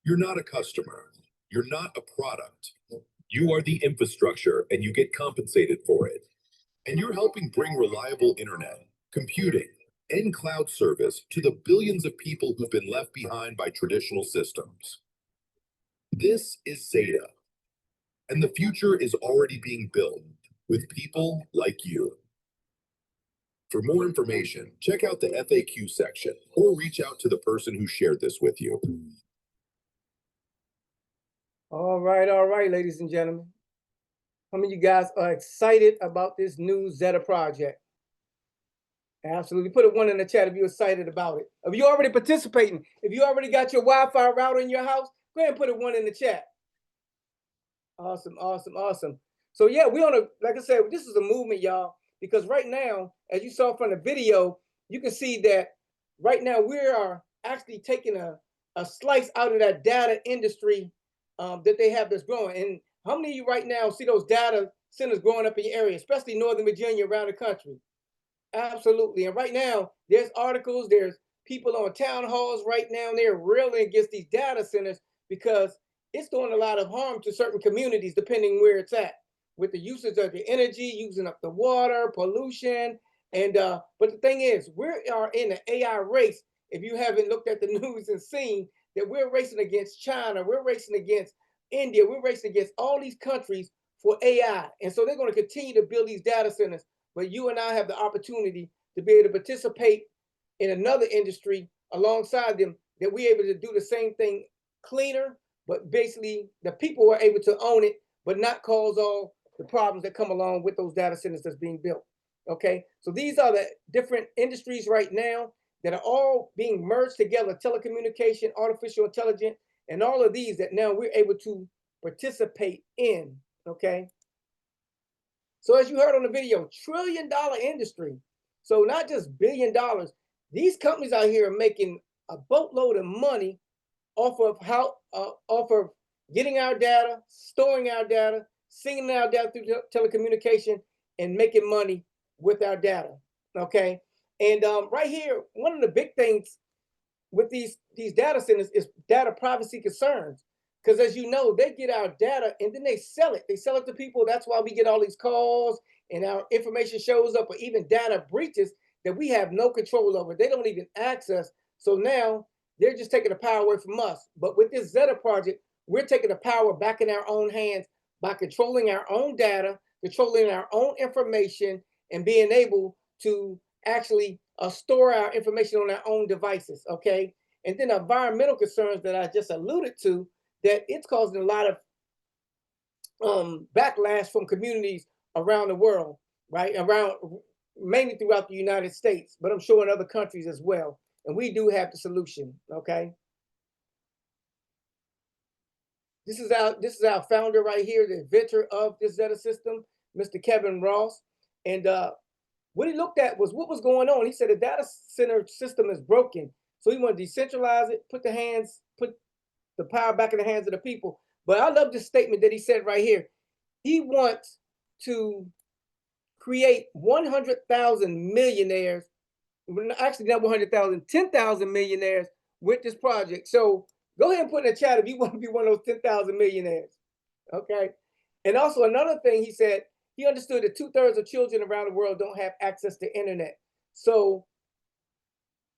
You're not a customer. You're not a product. You are the infrastructure and you get compensated for it. And you're helping bring reliable internet, computing, and cloud service to the billions of people who've been left behind by traditional systems. This is Zeta, and the future is already being built with people like you. For more information, check out the FAQ section or reach out to the person who shared this with you. All right, ladies and gentlemen. How many of you guys are excited about this new Zeta project? Absolutely. Put a 1 in the chat if you're excited about it. If you're already participating, if you already got your Wi-Fi router in your house, go ahead and put a 1 in the chat. Awesome, awesome, awesome. So yeah, we on a, like I said, this is a movement, y'all, because right now, as you saw from the video, you can see that right now we are actually taking a slice out of that data industry that they have that's growing. And how many of you right now see those data centers growing up in your area, especially Northern Virginia, around the country? Absolutely. And right now, there's articles, there's people on town halls right now, and they're railing against these data centers because it's doing a lot of harm to certain communities, depending where it's at, with the usage of the energy, using up the water, pollution. And but the thing is, we are in an AI race. If you haven't looked at the news and seen that we're racing against China, we're racing against India, we're racing against all these countries for AI. And so they're going to continue to build these data centers. But you and I have the opportunity to be able to participate in another industry alongside them, that we're able to do the same thing cleaner, but basically the people are able to own it, but not cause all the problems that come along with those data centers that's being built. Okay, so these are the different industries right now that are all being merged together: telecommunication, artificial intelligence, and all of these that now we're able to participate in. Okay. So as you heard on the video, $1 trillion industry. So not just $1 billion. These companies out here are making a boatload of money off of getting our data, storing our data, sending our data through telecommunication, and making money with our data. Okay, and right here, one of the big things with these data centers is data privacy concerns. Because as you know, they get our data and then they sell it. They sell it to people. That's why we get all these calls and our information shows up, or even data breaches that we have no control over. They don't even access. So now they're just taking the power away from us. But with this Zeta project, we're taking the power back in our own hands by controlling our own data, controlling our own information, and being able to actually store our information on our own devices. Okay. And then environmental concerns that I just alluded to, that it's causing a lot of backlash from communities around the world, right? Around mainly throughout the United States, but I'm sure in other countries as well. And we do have the solution, okay? This is our founder right here, the inventor of this Zeta system, Mr. Kevin Ross. And what he looked at was what was going on. He said the data center system is broken. So he wanted to decentralize it, put the power back in the hands of the people. But I love this statement that he said right here. He wants to create 100,000 millionaires, actually not 100,000, 10,000 millionaires with this project. So go ahead and put in the chat if you want to be one of those 10,000 millionaires, okay? And also another thing he said, he understood that 2/3 of children around the world don't have access to internet. So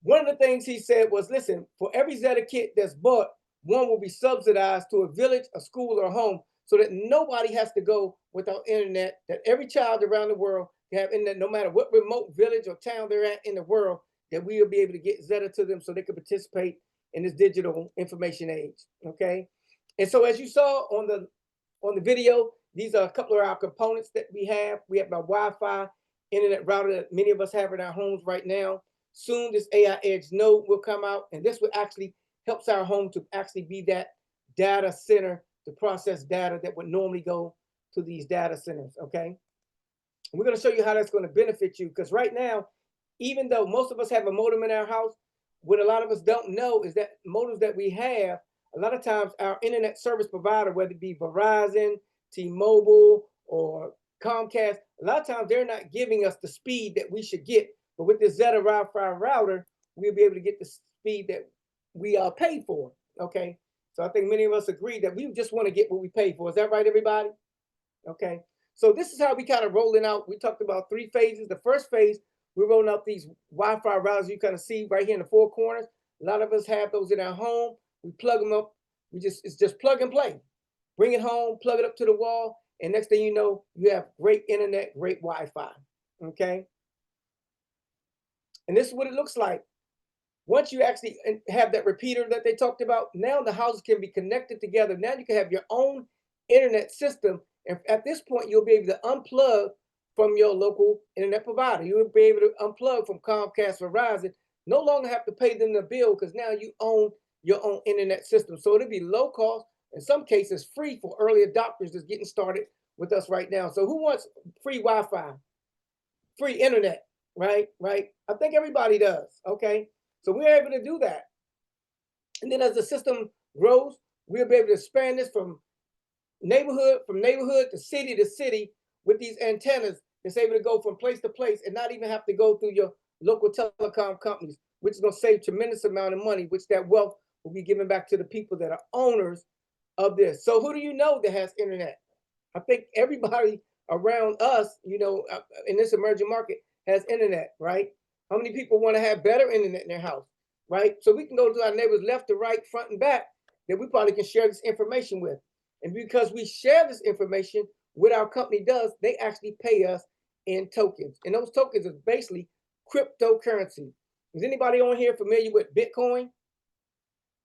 one of the things he said was, listen, for every Zeta kit that's bought, one will be subsidized to a village, a school, or a home, so that nobody has to go without internet, that every child around the world can have internet, no matter what remote village or town they're at in the world, that we will be able to get Zeta to them so they can participate in this digital information age, okay? And so as you saw on the video, these are a couple of our components that we have. We have our Wi-Fi internet router that many of us have in our homes right now. Soon this AI Edge node will come out, and this will actually helps our home to actually be that data center to process data that would normally go to these data centers, okay? And we're gonna show you how that's gonna benefit you, because right now, even though most of us have a modem in our house, what a lot of us don't know is that modems that we have, a lot of times our internet service provider, whether it be Verizon, T-Mobile, or Comcast, a lot of times they're not giving us the speed that we should get. But with this Zeta Wi-Fi router, we'll be able to get the speed that we paid for, okay? So I think many of us agree that we just want to get what we paid for. Is that right, everybody? Okay. So this is how we kind of rolling out. We talked about 3 phases. The first phase, we're rolling out these Wi-Fi routers you kind of see right here in the 4 corners. A lot of us have those in our home. We plug them up. It's just plug and play. Bring it home, plug it up to the wall, and next thing you know, you have great internet, great Wi-Fi, okay? And this is what it looks like. Once you actually have that repeater that they talked about, now the houses can be connected together. Now you can have your own internet system. And at this point, you'll be able to unplug from your local internet provider. You will be able to unplug from Comcast or Verizon. No longer have to pay them the bill because now you own your own internet system. So it'll be low cost, in some cases free for early adopters that's getting started with us right now. So who wants free Wi-Fi, free internet, right? I think everybody does, okay? So we're able to do that. And then as the system grows, we'll be able to expand this from neighborhood to city with these antennas that's able to go from place to place and not even have to go through your local telecom companies, which is going to save tremendous amount of money, which that wealth will be given back to the people that are owners of this. So who do you know that has internet? I think everybody around us, you know, in this emerging market has internet, right? How many people want to have better internet in their house, right? So we can go to our neighbors left to right, front and back, that we probably can share this information with. And because we share this information, what our company does, they actually pay us in tokens. And those tokens is basically cryptocurrency. Is anybody on here familiar with Bitcoin,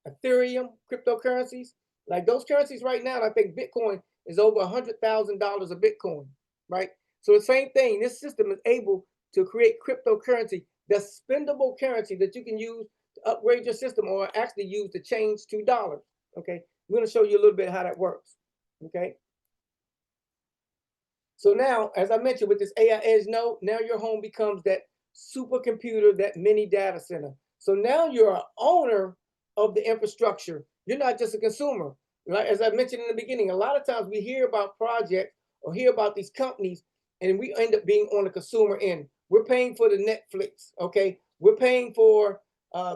Ethereum, cryptocurrencies? Like those currencies right now, I think Bitcoin is over $100,000 a Bitcoin, right? So the same thing, this system is able to create cryptocurrency, that's spendable currency that you can use to upgrade your system or actually use to change to dollars, okay? I'm gonna show you a little bit how that works, okay? So now, as I mentioned with this AI Edge node, now your home becomes that supercomputer, that mini data center. So now you're an owner of the infrastructure. You're not just a consumer. Like, as I mentioned in the beginning, a lot of times we hear about projects or hear about these companies and we end up being on the consumer end. We're paying for the Netflix, okay? We're paying for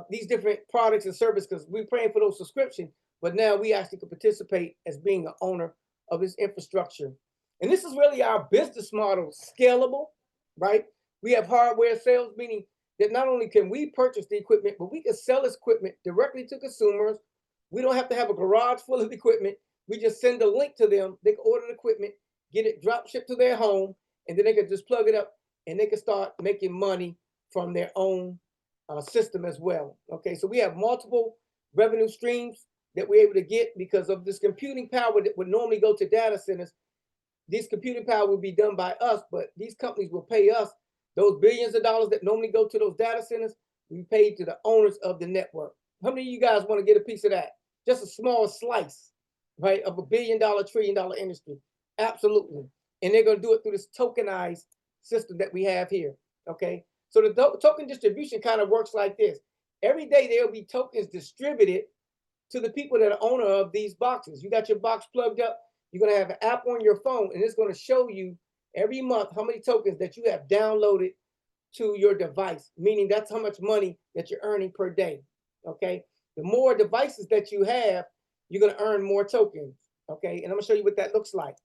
these different products and services because we're paying for those subscriptions, but now we actually can participate as being an owner of this infrastructure. And this is really our business model, scalable, right? We have hardware sales, meaning that not only can we purchase the equipment, but we can sell this equipment directly to consumers. We don't have to have a garage full of equipment. We just send a link to them. They can order the equipment, get it drop shipped to their home, and then they can just plug it up and they can start making money from their own system as well. Okay, so we have multiple revenue streams that we're able to get because of this computing power that would normally go to data centers. This computing power will be done by us, but these companies will pay us Those billions of dollars that normally go to those data centers, we paid to the owners of the network. How many of you guys want to get a piece of that? Just a small slice, right, of $1 billion, $1 trillion industry. Absolutely. And they're going to do it through this tokenized system that we have here. Okay. So the token distribution kind of works like this. Every day there'll be tokens distributed to the people that are owner of these boxes. You got your box plugged up. You're going to have an app on your phone, and it's going to show you every month how many tokens that you have downloaded to your device, meaning that's how much money that you're earning per day. Okay. The more devices that you have, you're going to earn more tokens. Okay. And I'm going to show you what that looks like.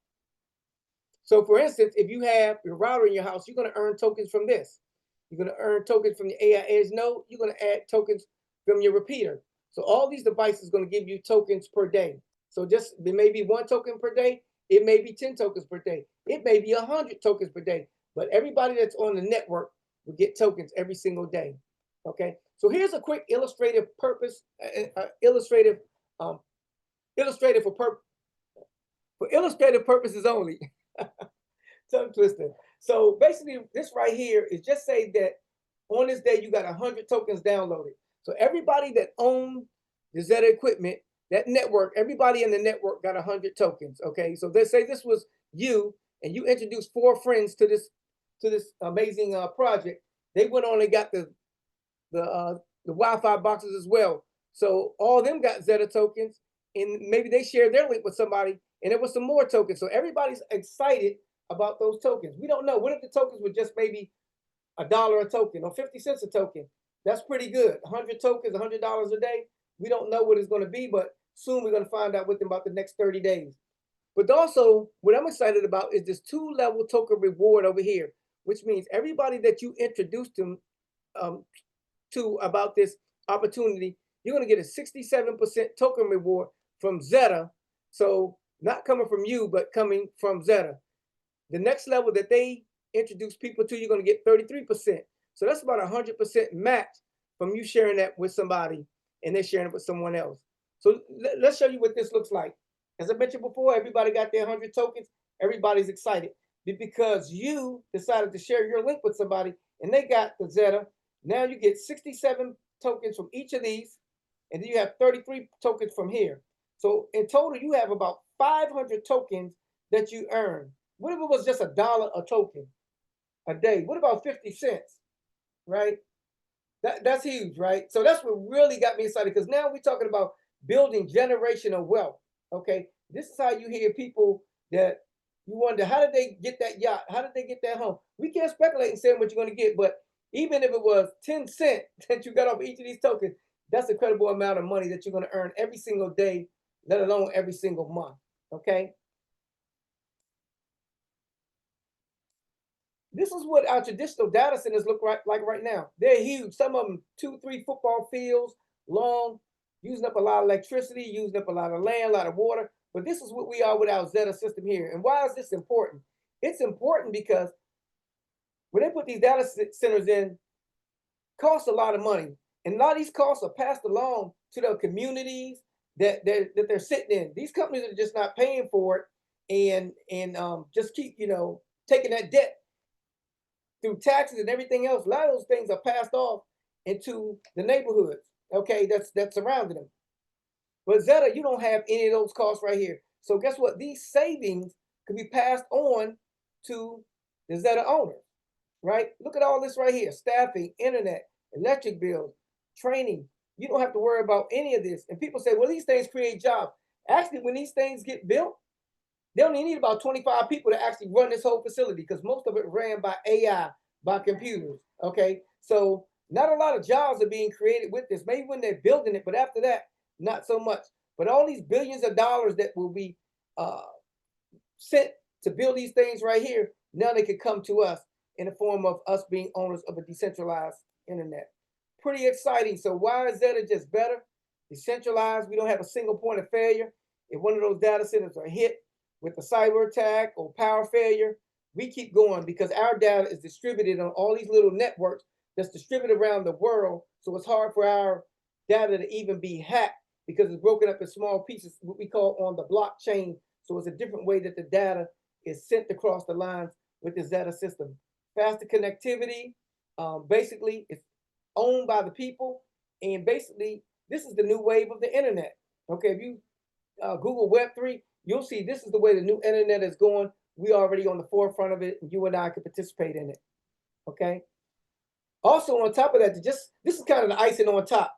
So for instance, if you have your router in your house, you're going to earn tokens from this. You're going to earn tokens from the AI Edge node. You're going to add tokens from your repeater. So all these devices are going to give you tokens per day. So just, it may be 1 token per day. It may be 10 tokens per day. It may be 100 tokens per day. But everybody that's on the network will get tokens every single day. Okay. So here's a quick illustrative purpose, illustrative for illustrative purposes only. Tongue twister. So basically, this right here is just say that on this day you got 100 tokens downloaded. So everybody that owned the Zeta equipment, that network, everybody in the network got 100 tokens. Okay, so let's say this was you, and you introduced 4 friends to this amazing project. They went on and got the Wi-Fi boxes as well. So all of them got Zeta tokens, and maybe they shared their link with somebody, and there was some more tokens. So everybody's excited about those tokens. We don't know. What if the tokens were just maybe $1 a token or 50 cents a token? That's pretty good. 100 tokens, $100 a day. We don't know what it's going to be, but soon we're going to find out within about the next 30 days. But also, what I'm excited about is this 2-level token reward over here, which means everybody that you introduced them to about this opportunity, you're going to get a 67% token reward from Zeta. So not coming from you, but coming from Zeta. The next level that they introduce people to, you're going to get 33%. So that's about 100% match from you sharing that with somebody and they're sharing it with someone else. So let's show you what this looks like. As I mentioned before, everybody got their 100 tokens. Everybody's excited because you decided to share your link with somebody and they got the Zeta. Now you get 67 tokens from each of these, and then you have 33 tokens from here. So in total, you have about 500 tokens that you earn. What if it was just $1 a token a day? What about 50 cents, right? That's huge, right? So that's what really got me excited, because now we're talking about building generational wealth, okay? This is how you hear people that you wonder, how did they get that yacht? How did they get that home? We can't speculate and say what you're going to get, but even if it was 10 cents that you got off each of these tokens, that's an incredible amount of money that you're going to earn every single day, let alone every single month, okay? This is what our traditional data centers look like right now. They're huge. Some of them 2, 3 football fields long, using up a lot of electricity, using up a lot of land, a lot of water. But this is what we are with our Zeta system here. And why is this important? It's important because when they put these data centers in, costs a lot of money. And a lot of these costs are passed along to the communities that they're sitting in. These companies are just not paying for it and just keep, taking that debt through taxes and everything else. A lot of those things are passed off into the neighborhoods, okay, that's surrounding them. But Zeta, you don't have any of those costs right here. So guess what? These savings can be passed on to the Zeta owners, right? Look at all this right here: staffing, internet, electric bills, training. You don't have to worry about any of this. And people say, well, these things create jobs. Actually, when these things get built, they only need about 25 people to actually run this whole facility, because most of it ran by AI, by computers, okay? So not a lot of jobs are being created with this. Maybe when they're building it, but after that, not so much. But all these billions of dollars that will be sent to build these things right here, now they could come to us in the form of us being owners of a decentralized internet. Pretty exciting. So why is Zeta just better? Decentralized. We don't have a single point of failure. If one of those data centers are hit with a cyber attack or power failure, we keep going because our data is distributed on all these little networks that's distributed around the world. So it's hard for our data to even be hacked because it's broken up in small pieces, what we call on the blockchain. So it's a different way that the data is sent across the lines with the Zeta system. faster connectivity. Basically, it's owned by the people, and basically, this is the new wave of the internet. Okay, if you Google Web3, you'll see this is the way the new internet is going. We already on the forefront of it, and you and I can participate in it. Okay. Also, on top of that, this is kind of the icing on top.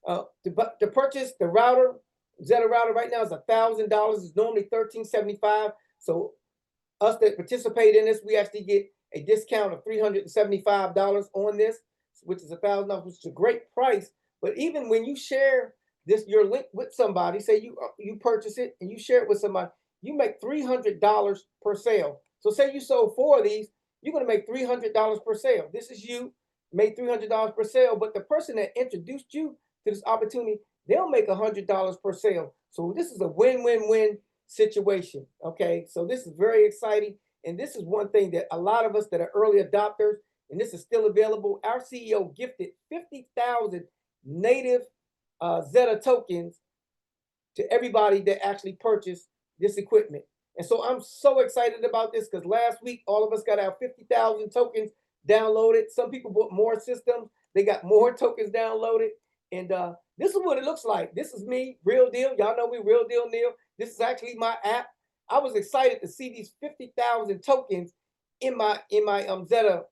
To purchase the router, Zeta router right now is $1,000. It's normally $1,375. So us that participate in this, we actually get a discount of $375 on this, which is $1,000, which is a great price. But even when you share this, your link with somebody, say you purchase it and you share it with somebody, you make $300 per sale. So say you sold 4 of these, you're going to make $300 per sale. This is you made $300 per sale, but the person that introduced you to this opportunity, they'll make $100 per sale. So this is a win-win-win situation. Okay, so this is very exciting, and this is one thing that a lot of us that are early adopters, and this is still available. Our CEO gifted 50,000 native Zeta tokens to everybody that actually purchased this equipment. And so I'm so excited about this because last week, all of us got our 50,000 tokens downloaded. Some people bought more systems. They got more tokens downloaded. And this is what it looks like. This is me, Real Deal. Y'all know me, Real Deal Neal. This is actually my app. I was excited to see these 50,000 tokens in my Zeta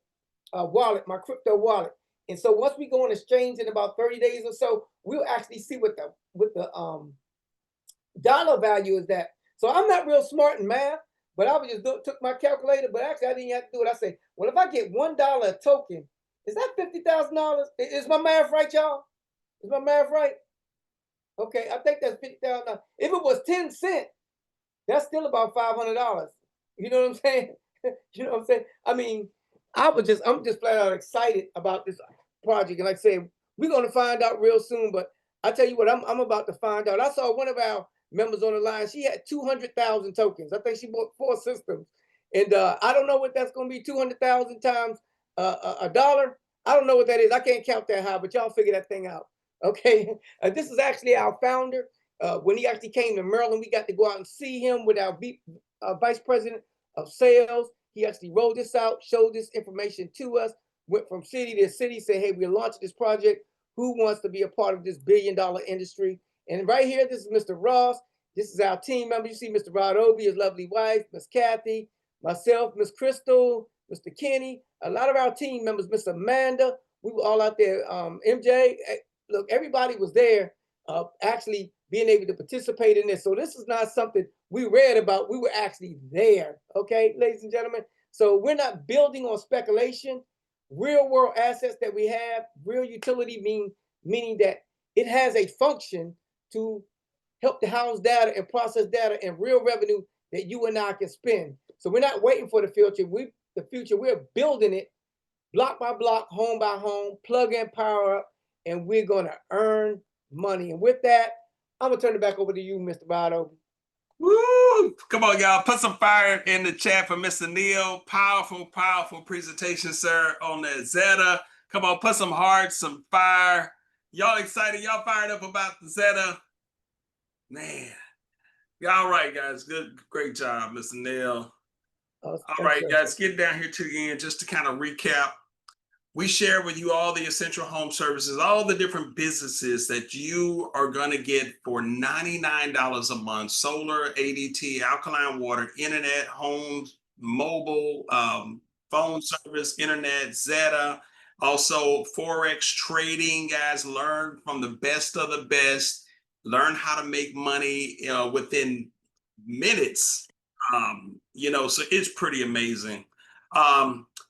wallet, my crypto wallet. And so once we go on exchange in about 30 days or so, we'll actually see what the dollar value is that. So I'm not real smart in math, but I was just took my calculator, but actually I didn't have to do it. I say, well, if I get $1 a token, is that $50,000? Is my math right, y'all? Is my math right? Okay, I think that's $50,000. If it was 10 cents, that's still about $500. You know what I'm saying? You know what I'm saying? I mean, I'm just flat out excited about this project. And like I said, we're gonna find out real soon. But I tell you what, I'm about to find out. I saw one of our members on the line. She had 200,000 tokens. I think she bought 4 systems, and I don't know what that's gonna be. 200,000 times a dollar. I don't know what that is. I can't count that high, but y'all figure that thing out. Okay, this is actually our founder. When he actually came to Maryland, we got to go out and see him with our vice president of sales. He actually rolled this out, showed this information to us, went from city to city, said, hey, we're launching this project. Who wants to be a part of this billion-dollar industry? And right here, this is Mr. Ross. This is our team member. You see Mr. Rod Obee, his lovely wife, Miss Kathy, myself, Miss Crystal, Mr. Kenny, a lot of our team members, Miss Amanda. We were all out there. MJ, look, everybody was there actually being able to participate in this. So this is not something we read about. We were actually there, okay, ladies and gentlemen? So we're not building on speculation. Real world assets that we have, real utility meaning that it has a function to help to house data and process data and real revenue that you and I can spend. So we're not waiting for the future. We're building it block by block, home by home, plug in, power up, and we're gonna earn money. And with that, I'm gonna turn it back over to you, Mr. Rod Obee. Woo! Come on, y'all. Put some fire in the chat for Mr. Neal. Powerful, powerful presentation, sir, on that Zeta. Come on, put some hearts, some fire. Y'all excited? Y'all fired up about the Zeta? Man. Y'all right, guys. Good, great job, Mr. Neal. All right, guys, get down here to the end just to kind of recap. We share with you all the essential home services, all the different businesses that you are going to get for $99 a month: solar, ADT, alkaline water, internet, homes, mobile, phone service, internet, Zeta, also Forex trading. Guys, learn from the best of the best. Learn how to make money within minutes. So it's pretty amazing.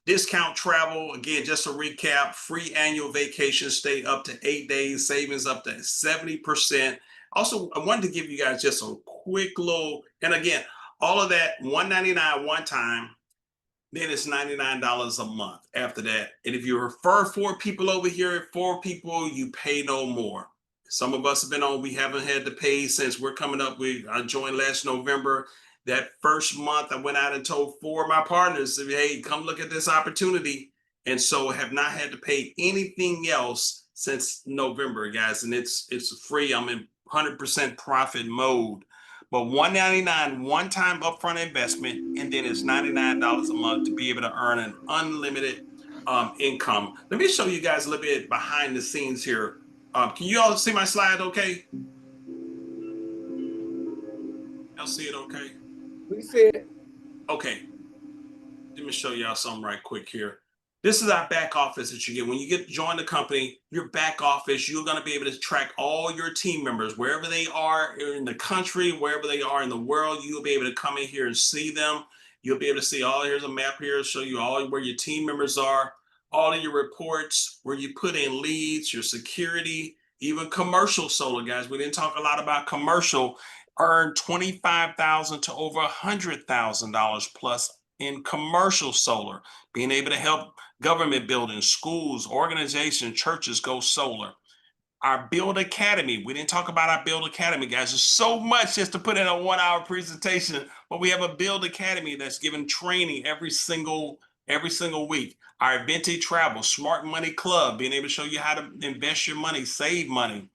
Discount travel, again, just a recap: free annual vacation stay up to 8 days, savings up to 70%. Also, I wanted to give you guys just a quick little, and again, all of that $199 one time, then it's $99 a month after that. And if you refer 4 people over here, 4 people, you pay no more. Some of us have been on, we haven't had to pay since we're coming up. I joined last November. That first month, I went out and told 4 of my partners, hey, come look at this opportunity. And so have not had to pay anything else since November, guys. And it's free. I'm in 100% profit mode. But $199 one-time upfront investment, and then it's $99 a month to be able to earn an unlimited income. Let me show you guys a little bit behind the scenes here. Can you all see my slide okay? Y'all see it okay? We said, Okay. Let me show y'all something right quick here. This is our back office that you get. When you get join the company, your back office, you're going to be able to track all your team members, wherever they are in the country, wherever they are in the world. You'll be able to come in here and see them. You'll be able to see here's a map here, show you all where your team members are, all of your reports, where you put in leads, your security, even commercial solar, guys. We didn't talk a lot about commercial. Earn $25,000 to over $100,000 plus in commercial solar, being able to help government buildings, schools, organizations, churches go solar. Our BYLD Academy, we didn't talk about our BYLD Academy, guys. There's so much just to put in a 1-hour presentation, but we have a BYLD Academy that's giving training every single week. Our Vintage Travel, Smart Money Club, being able to show you how to invest your money, save money.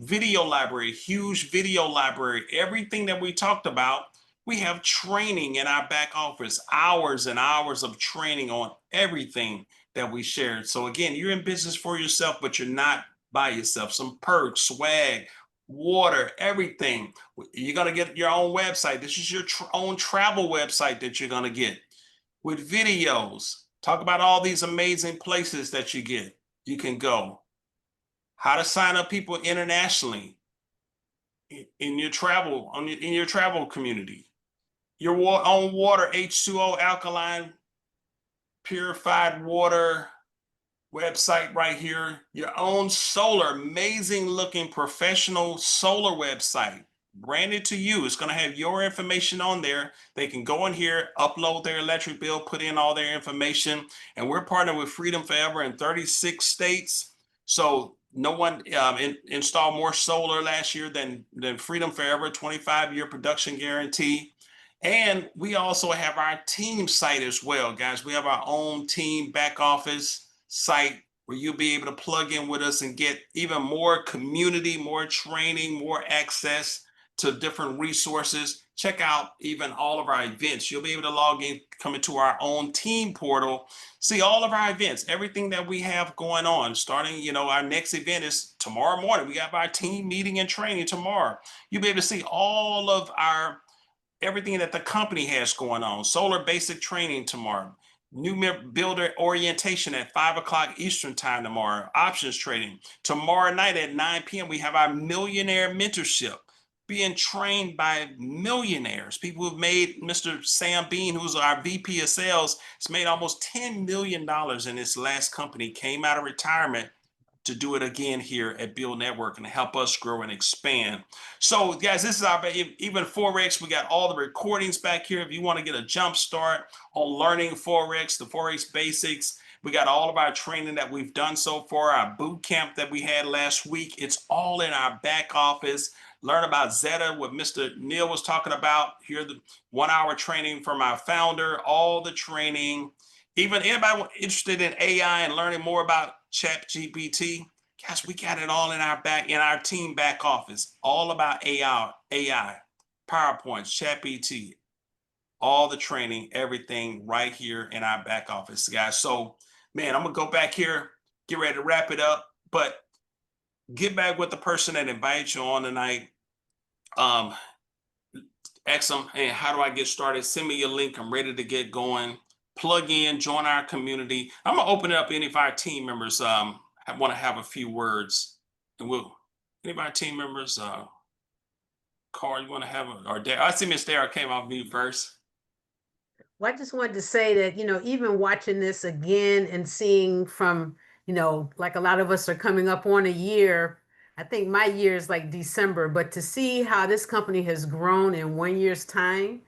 Video library, huge video library, everything that we talked about. We have training in our back office, hours and hours of training on everything that we shared. So again, you're in business for yourself, but you're not by yourself. Some perks, swag, water, everything. You're going to get your own website. This is your own travel website that you're going to get with videos. Talk about all these amazing places that you can go. How to sign up people internationally in your travel, in your travel community. Your own water, H2O, alkaline, purified water website right here. Your own solar, amazing looking professional solar website, branded to you. It's going to have your information on there. They can go in here, upload their electric bill, put in all their information. And we're partnered with Freedom Forever in 36 states. So no one installed more solar last year than Freedom Forever, 25-year production guarantee. And we also have our team site as well, guys. We have our own team back office site where you'll be able to plug in with us and get even more community, more training, more access to different resources. Check out even all of our events. You'll be able to log in, come into our own team portal, see all of our events, everything that we have going on. Starting, our next event is tomorrow morning. We have our team meeting and training tomorrow. You'll be able to see all of everything that the company has going on. Solar basic training tomorrow. New builder orientation at 5 o'clock Eastern time tomorrow. Options trading. Tomorrow night at 9 p.m. we have our millionaire mentorship, being trained by millionaires. People who've made, Mr. Sam Bean, who's our VP of sales, has made almost $10 million in his last company, came out of retirement to do it again here at BYLD Network and help us grow and expand. So guys, this is our, even Forex, we got all the recordings back here. If you want to get a jump start on learning Forex, the Forex basics, we got all of our training that we've done so far, our boot camp that we had last week. It's all in our back office. Learn about Zeta, what Mr. Neal was talking about. Here, the 1-hour training from our founder, all the training. Even anybody interested in AI and learning more about ChatGPT, guys, we got it all in our team back office. All about AI, PowerPoints, ChatGPT, all the training, everything right here in our back office, guys. So, man, I'm gonna go back here, get ready to wrap it up, but get back with the person that invited you on tonight. Ask them, hey, how do I get started? Send me your link. I'm ready to get going. Plug in, join our community. I'm gonna open it up. Any of our team members want to have a few words, and any of our team members, Carl, you want to have or Dara? I see Miss Dara came off mute first. Well, I just wanted to say that, even watching this again and seeing from, like a lot of us are coming up on a year. I think my year is like December, but to see how this company has grown in 1 year's time,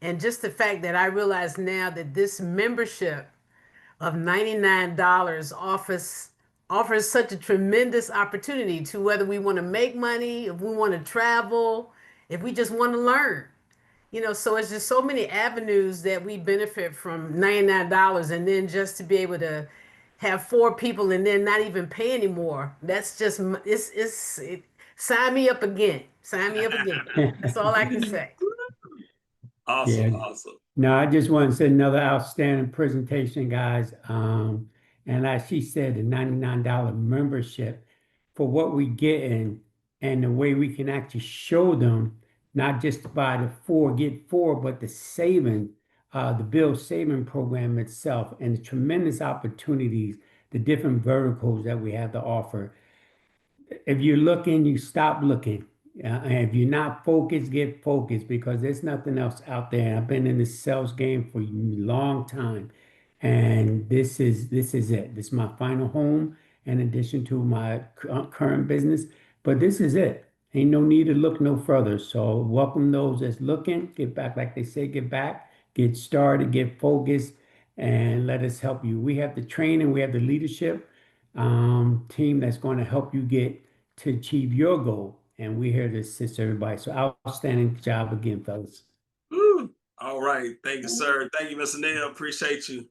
and just the fact that I realize now that this membership of $99 offers such a tremendous opportunity to whether we want to make money, if we want to travel, if we just want to learn. So it's just so many avenues that we benefit from $99, and then just to be able to have 4 people and then not even pay anymore. That's just sign me up again. Sign me up again. That's all I can say. Awesome, Yeah. awesome. No, I just want to say another outstanding presentation, guys. And like she said, the $99 membership for what we get in and the way we can actually show them, not just to buy the four, get four, but the saving, the bill saving program itself and the tremendous opportunities, the different verticals that we have to offer. If you're looking, you stop looking. And if you're not focused, get focused because there's nothing else out there. I've been in the sales game for a long time, and this is it. This is my final home in addition to my current business. But this is it. Ain't no need to look no further. So welcome those that's looking. Get back, like they say, get back, get started, get focused, and let us help you. We have the training, we have the leadership team that's going to help you get to achieve your goal. And we're here to assist everybody. So outstanding job again, fellas. Woo. All right. Thank you, sir. Thank you, Mr. Neal. Appreciate you.